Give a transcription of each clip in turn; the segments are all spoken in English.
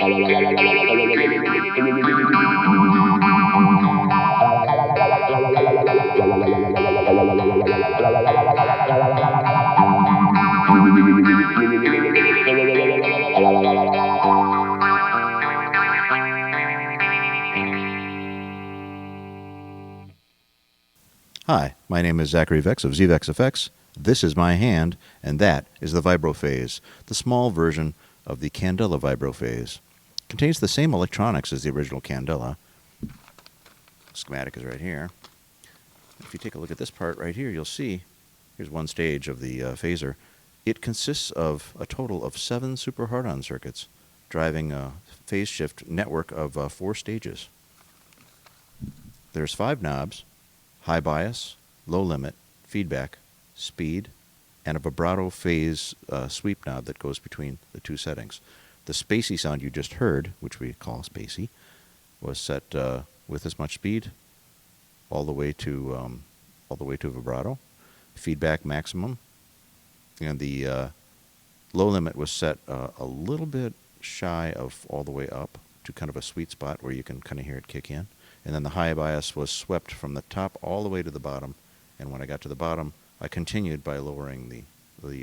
Hi, my name is ZVEX of ZVEX Effects. This is my hand, and that is the Vibrophase, the small version of the Candela Vibrophase. It contains the same electronics as the original Candela. The schematic is right here. If you take a look at this part right here, you'll see, here's one stage of the phaser. It consists of a total of 7 super hard-on circuits, driving a phase shift network of 4 stages. There's 5 knobs: high bias, low limit, feedback, speed, and a vibrato phase sweep knob that goes between the 2 settings. The Spacey sound you just heard, which we call Spacey, was set with as much speed all the way to vibrato, feedback maximum, and the low limit was set a little bit shy of all the way up to kind of a sweet spot where you can kind of hear it kick in. And then the high bias was swept from the top all the way to the bottom. And when I got to the bottom, I continued by lowering the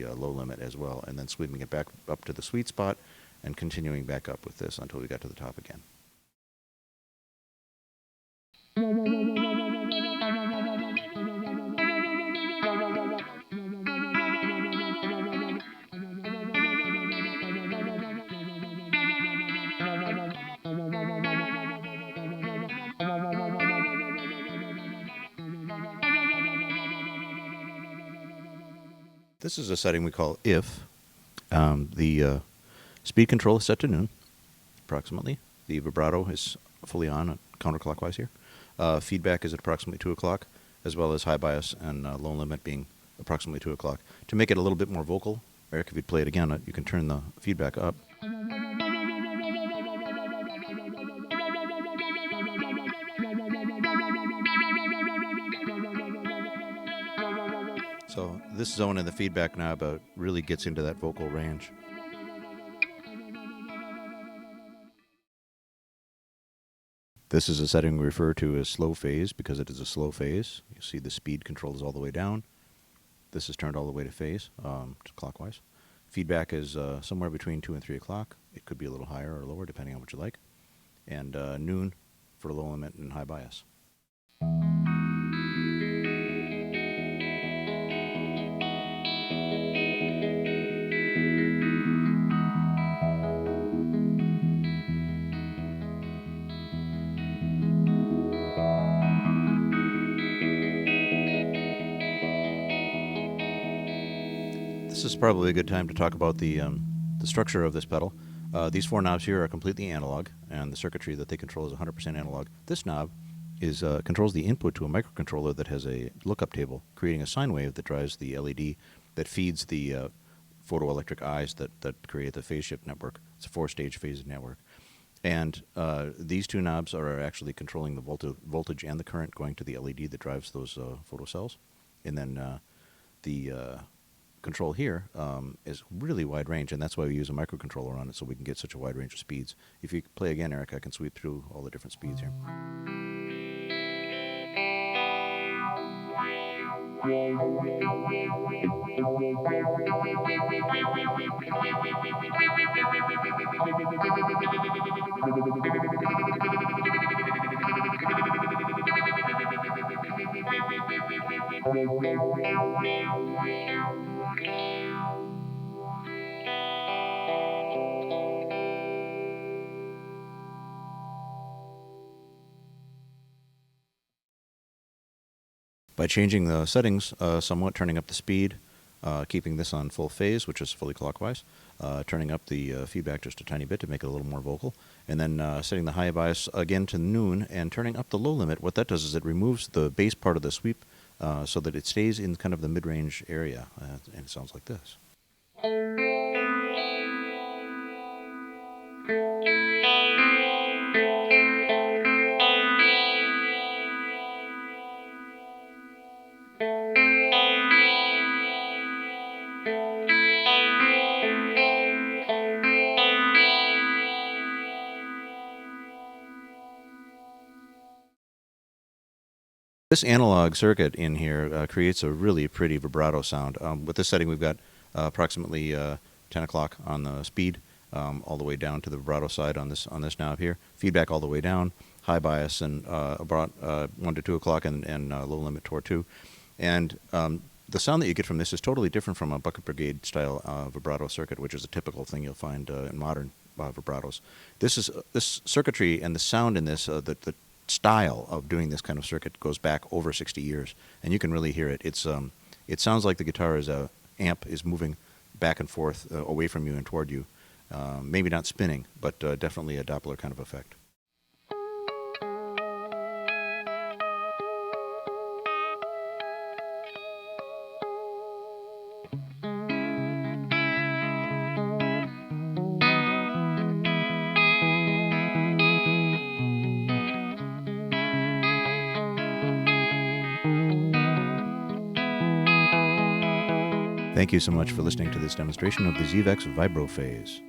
low limit as well, and then sweeping it back up to the sweet spot and continuing back up with this until we got to the top again. This is a setting we call if. The speed control is set to noon, approximately. The vibrato is fully on counterclockwise here. Feedback is at approximately 2 o'clock, as well as high bias and low limit being approximately 2 o'clock. To make it a little bit more vocal, Eric, if you'd play it again, you can turn the feedback up. So this zone in the feedback knob really gets into that vocal range. This is a setting we refer to as slow phase because it is a slow phase. You see the speed control is all the way down. This is turned all the way to phase, clockwise. Feedback is somewhere between 2 and 3 o'clock. It could be a little higher or lower depending on what you like. And noon for low limit and high bias. This is probably a good time to talk about the structure of this pedal. These 4 knobs here are completely analog, and the circuitry that they control is 100% analog. This knob controls the input to a microcontroller that has a lookup table, creating a sine wave that drives the LED that feeds the photoelectric eyes that create the phase shift network. It's a 4-stage phase network. And these 2 knobs are actually controlling the voltage and the current going to the LED that drives those photocells. And then the control here is really wide range, and that's why we use a microcontroller on it, so we can get such a wide range of speeds. If you play again, Eric, I can sweep through all the different speeds here. By changing the settings somewhat, turning up the speed, keeping this on full phase, which is fully clockwise, turning up the feedback just a tiny bit to make it a little more vocal, and then setting the high bias again to noon and turning up the low limit, what that does is it removes the bass part of the sweep so that it stays in kind of the mid-range area, and it sounds like this. This analog circuit in here creates a really pretty vibrato sound. With this setting, we've got approximately 10 o'clock on the speed, all the way down to the vibrato side on this knob here. Feedback all the way down, high bias, and about 1 to 2 o'clock, and low limit toward 2. And the sound that you get from this is totally different from a bucket brigade style vibrato circuit, which is a typical thing you'll find in modern vibratos. This circuitry and the sound in this, the style of doing this kind of circuit goes back over 60 years, and you can really hear it. It sounds like the guitar amp is moving back and forth away from you and toward you. Maybe not spinning, but definitely a Doppler kind of effect. Thank you so much for listening to this demonstration of the ZVEX Vibrophase.